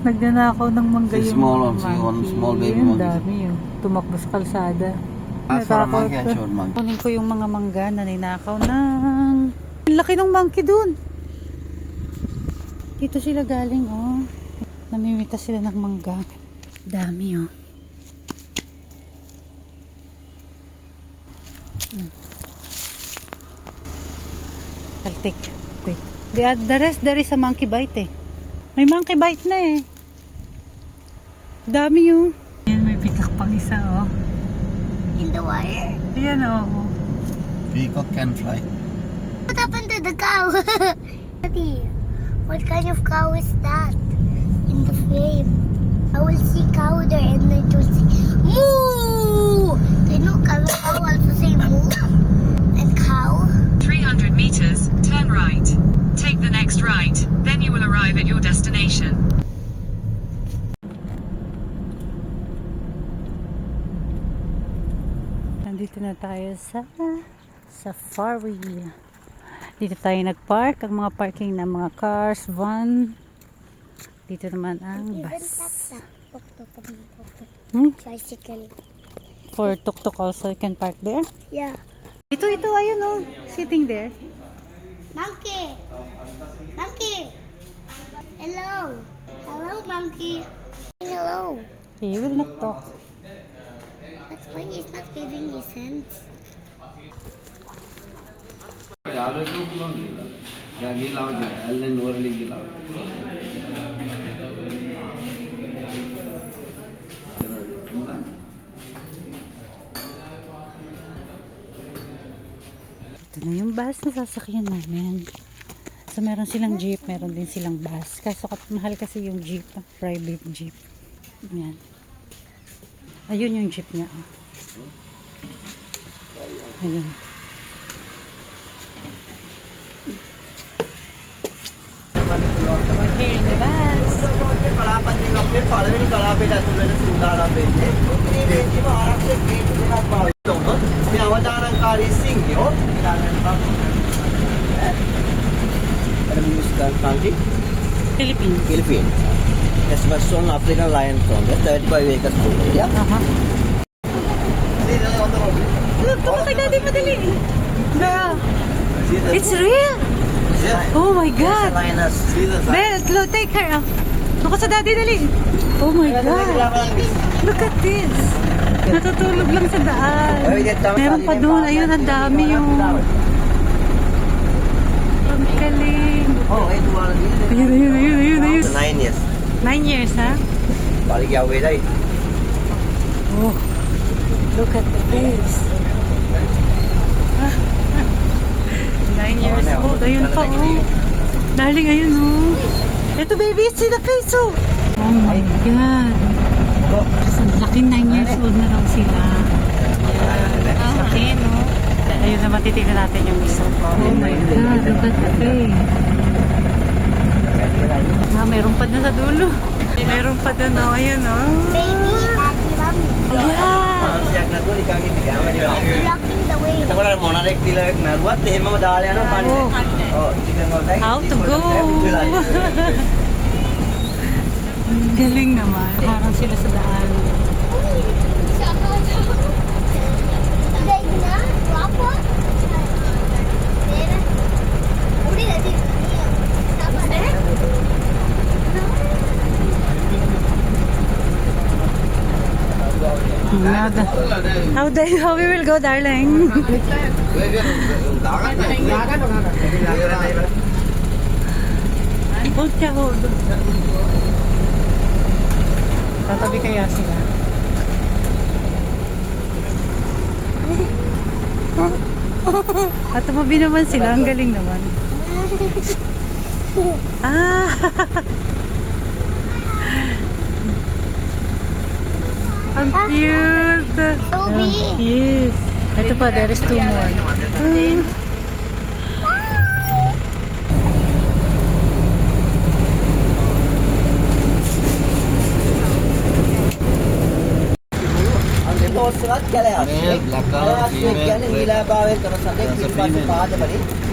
Nagnanakaw ng mangga The yung small mga one, see, one monkey. small baby Ang monkey. dami yun. Tumakbo sa kalsada. Ask for a Natakot monkey and ka. short monkey. Kunin ko yung mga mangga na ninakaw ng... Ang laki ng monkey dun. Dito sila galing, oh. Namimita sila ng mangga. Dami, oh. I'll take. Wait. The rest, there is a monkey bite, eh. May monkey bite na, eh. Dami, oh. Ayan, may pikak pang isa, oh. In the wire? Ayan, oh. Peacock can fly. What happened to the cow? Daddy, what kind of cow is that? In the frame. I will see cow there and then to see moo! They know cow also say moo. And cow. 300 meters, turn right. Take the next right, then you will arrive at your destination. Nandito na tayo sa safari. Dito tayo nagpark. Ang mga parking ng mga cars, van. Dito naman ang bus. Tricycle. For tuk-tuk also, you can park there. Yeah. Ito, ayun, oh. Sitting there. Monkey! Monkey! Hello! Hello, monkey! Hello! He will not talk. That's why he's not giving his hands. Ito na yung bus na sasakyan namin. So, meron silang jeep, meron din silang bus. Kaso, mahal kasi yung jeep, private jeep. Ayan. Ayun yung jeep niya. Ayun. We're here in the bus. Philippines. Philippines. That's Western African lion from the 35 acres pool area. Look, tumatay natin madali. Girl, it's real. Oh my God. Lioness. Belle, take her. Ako sa daddy, dali. Oh my God. Look at this. Natutulog lang sa daan. Meron pa doon. Ayun, ang dami yung... Ang galing. Oh, it was Ayun. 9 years. 9 years, ha? Balik yaw day. Oh, look at this. 9 years old. Ayun pa, oh. Darling, ayun, oh. Ito, baby, it's in the face, oh. Oh my God. Ang laking 9 years old na raw sila. Okay, no? Ayun na, matitignan natin yung isa. Oh my God, look at the face. Ah, meron pa na sa dulo. Meron pa doon, oh. Ayun, oh. Baby, daddy, mommy. Yeah. Blocking the way. How to go? Ang galing naman. Harang sila sa daan. How we will go, darling? Hold ka, hold. Tatabi kaya sila. At tumabi naman sila. Ang galing naman. Ah! Ang cute! Yes. Ito pa, there is 2 more.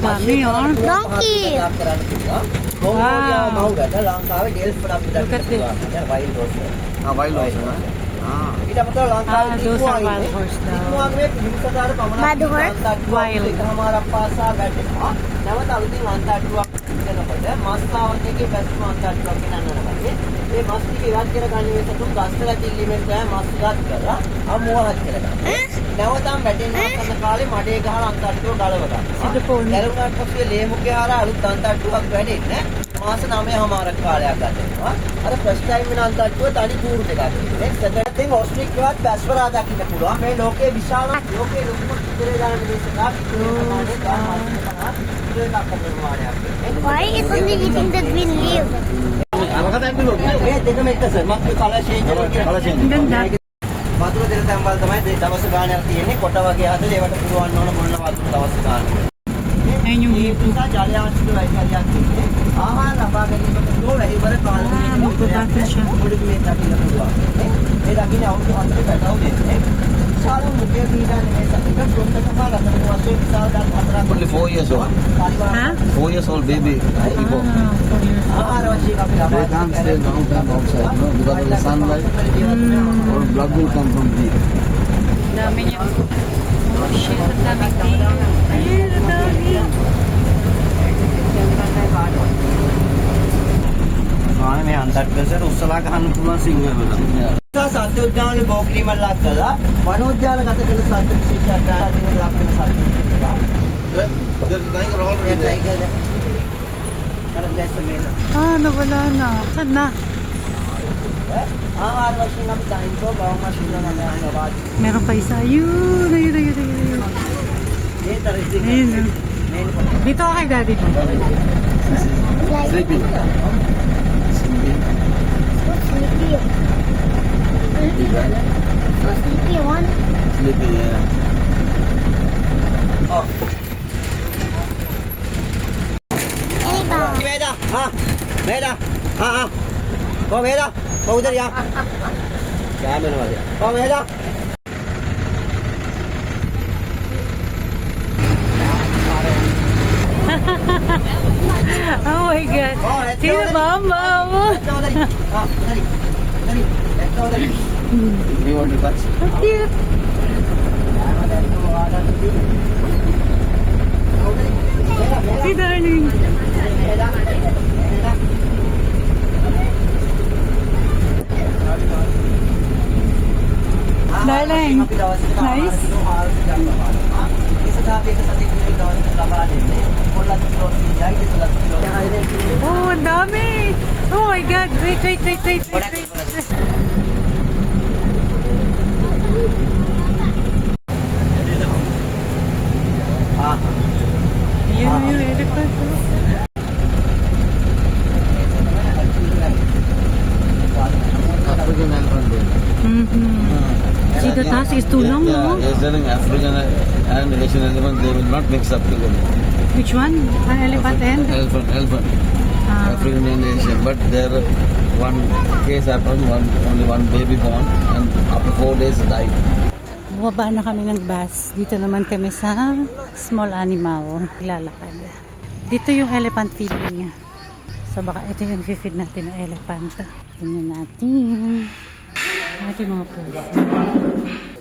Dami, oh. Donkey! Mongolia මහුරට ලංකාවේ ඩෙල්ෆ්ට් අපිට Look at this. Wild හොස්. wild horse. ඊට අමතරව ලංකාවේ those are wild horse daw. තිබුණාගේ හිංසකාර පමණක් Wild horse? Wild. එකමාරක් පාසා වැටෙනවා. නැවත අලුතින් අන්තර්ජාලයක් කරනකොට මස් ආවර්තනයේ පැස්ම අන්තර්ජාලයක් ගෙනන්නනවා. මේ මස් ටික ඉවත් කරගන්න මේ සතුන් ගස්වල තිල්ලීමෙන් තමයි මස් ඉවත් කරලා අමුවහත් කරගන්න. නැවතම් වැටෙනවා කරන කාලේ මඩේ ගහලා අන්තර්ජාලය ගලව ගන්න. Sida po. ගැලවුණාට පස්සේ ලේමුගේ හර අලුත් අන්තර්ජාලයක් වැඩෙන්නේ මාස 9මාරක් කාලයක් ගත වෙනවා. අර ෆස්ට් ටයිම් වෙන අන්තර්ජාලය තනි කූරු දෙකක්. මේ සෙකන්ඩ් තින් ඔස්ට්‍රික් වත් පැස්වරා දකින්න පුළුවන්. මේ ලෝකේ විශාල ලෝකේ ලොකුම ඉතිරේ දාන විදේශයක් Why is only eating the green leaf? මේ දෙකම එක සර් මක් කලර් චේන්ජ් කරලා Ganda. වතුර දෙන තැන්වල තමයි දවස් ගානක් තියෙන්නේ කොට වගේ හදලා ඒවට පුරවන්න ඕන මොන වතුර දවස් ගානක්. Ayun yung මේ නිසා ජලයන්සික වෛද්‍යයක් තියෙන්නේ. ආහාර ලබා ගැනීමට නෝ වැඩිවර කාලෙකින් magbabattle siya. මුලින්ම මේ දකින්න පුළුවන්. මේ දකින්න අවුරුදු 4 පැටව දෙන්නේ. විශාල මුඛය පීඩානේ මේ සතුට පොන්තකම රටක වශයෙන් විශාල දත් හතරක් Only 4 years old. Ha? 4 years old baby. Ivo. ආහාර වශයෙන් අපි They can't stay long time outside, no, because of the sunlight. Or blood will come from deep. Dami niya. Oh shit, ang daming tingin. Ayun, ang dami. ආනේ මේ අන්තර්ජාලයට උස්සලා ගන්න පුළුවන් සිංහවල. සත්‍ය උද්‍යානයේ බෝක්‍රීමල් ලක් කළා වනෝද්‍යාන ගත කළ සත්‍ය විශේෂයක් ගන්න ලක් වෙන සත්‍ය. There's a tiger already there. Ah, nawala na. Saan na? ආහාර වශයෙන් අපි දහින්කෝ ගවම ශීලන යනවා. Meron pa isa. Ayun, ayun, ayun, ayun. මේ තරි Ayun. Dito ka kay daddy. Like, Sleeping. so sleepy. So sleepy one. Sleeping, yeah. ඔව්. Hey, Bob. මේදා. හා. මේදා. හා හා. කො මේදා. කොහොමද යා? ගෑමනවාද? කො මේදා. Oh my God. Sino mama mo? You want to touch? Ang cute. Si darling. Darling. Nice. Oh, ang dami. Oh my God. Wait, wait, wait, wait, wait, wait. Yun yung elephant. African elephant. See, the task is too long, Yeah, no? he's telling African and Asian elephant, they will not mix up together. Which one? An elephant and? Elephant. Ah. African and Asian. But there one case happened, only one baby born, and after 4 days died. Bumaba na kami ng bus. Dito naman kami sa small animal. Lalakad. Dito yung elephant feeding niya. So baka ito yung feed natin ng elephant. Tingnan natin. Ito yung mga pusa.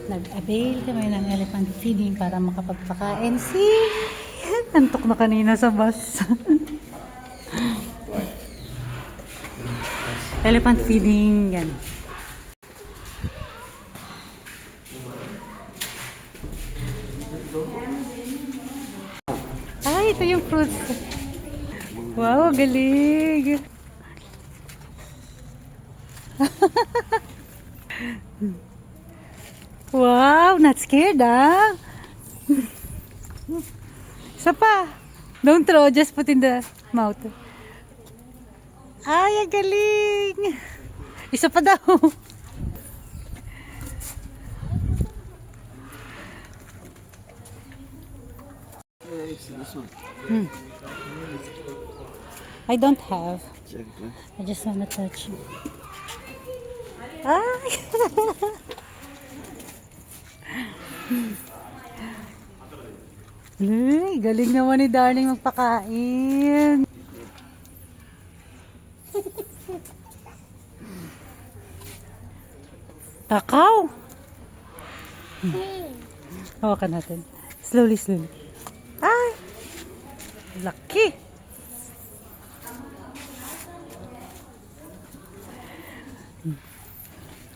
Nag-avail kami ng elephant feeding para makapagpakain si... Antok na kanina sa bus. Elephant feeding. Yan. Ay, ito yung fruits. Wow, galing. Wow, not scared, ah. Isa pa. Don't throw, just put in the mouth. Ay, ang galing. Isa pa daw. I don't have. I just wanna touch it. Ay! Ay, galing naman ni Darling magpakain. Takaw! Hawakan natin. Slowly, slowly. Ay! Laki!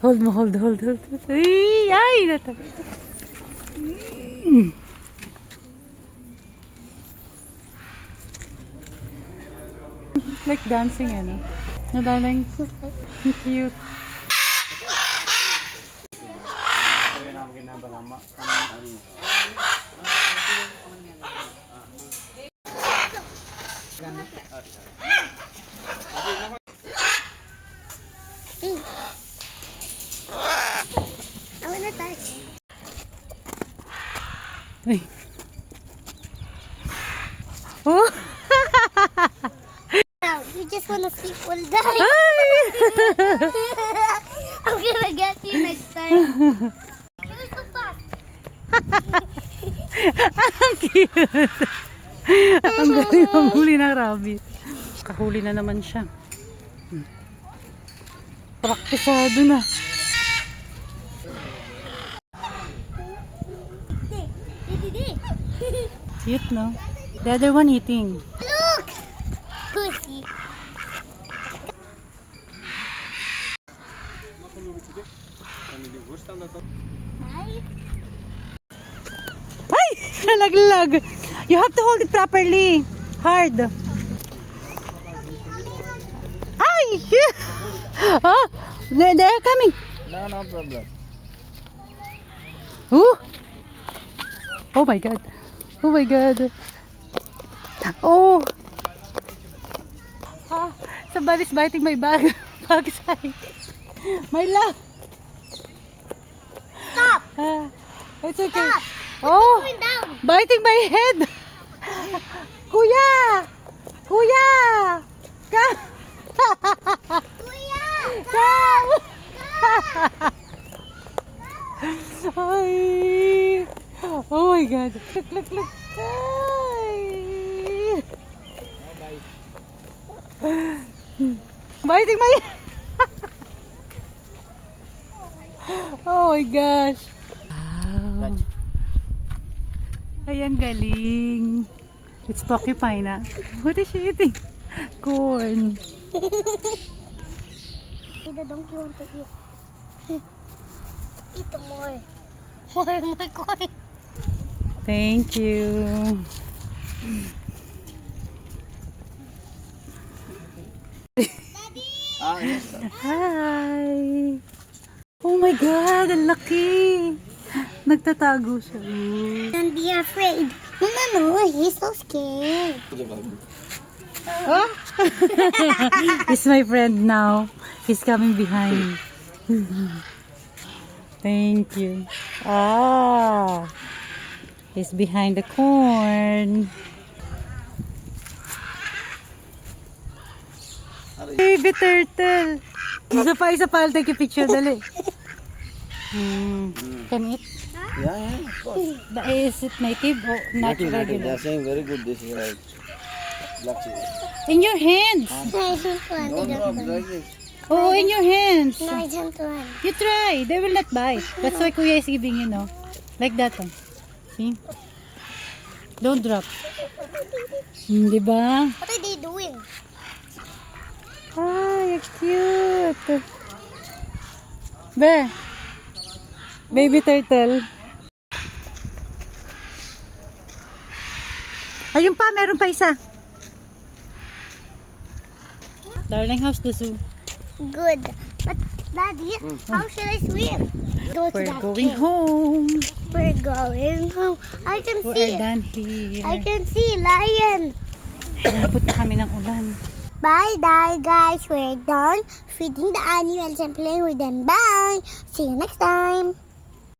Hold mo, hold. Ay! Natag. Like dancing, ano? Nadalang cute. I wanna touch. Ay. Oh! Now, you just wanna sleep all day. I'm gonna get you next time. You're so fast. Ang cute! Ang galing manghuli ng rabbit. Kahuli na naman siya. Praktisado na. Cute, no? The other one eating. Look! Pussy. Hi. Ay! Nalaglag! You have to hold it properly. Hard. Ay! Oh! They're coming. No problem. Ooh! Oh my god. Oh my god. Oh! Ah, somebody's biting my backside. My love. Stop! Ah, it's okay. Stop! Oh! Going down. Biting my head. Kuya! Kuya! Come! Kuya! Come! Ay! Oh my god. Look. Ay! Biting my oh my gosh. Wow. Ayan, galing. It's porcupine, ah. What is she eating? Corn. The donkey want to eat. Eat more. More corn. Thank you. Yes. Hi. Oh my God, ang laki. Nagtatago siya. Ooh. Don't be afraid. No, he's so scared. Oh? He's my friend now. He's coming behind. Thank you. Ah. He's behind the corn. Baby turtle. Isa pa. I'll take a picture. Dali. Can eat? Yeah, of course. Is it native or not Native. They regular? are saying very good dish, right? Black chicken. In your hands. No, I don't want. Don't drop like this. Oh, in your hands. No, I don't want. You try. They will not bite. That's why Kuya is giving you, no? Like that. Oh. See? Don't drop. Di ba? What are they doing? Ay, cute. Be. Baby turtle. Ayun pa, meron pa isa. Darling, how's the zoo? Good. But, Daddy, how should I swim? Go to We're that going cave. home. We're going home. I can We're see. done here. I can see lion. Nabot na kami ng ulan. Bye, guys. We're done feeding the animals and playing with them. Bye. See you next time.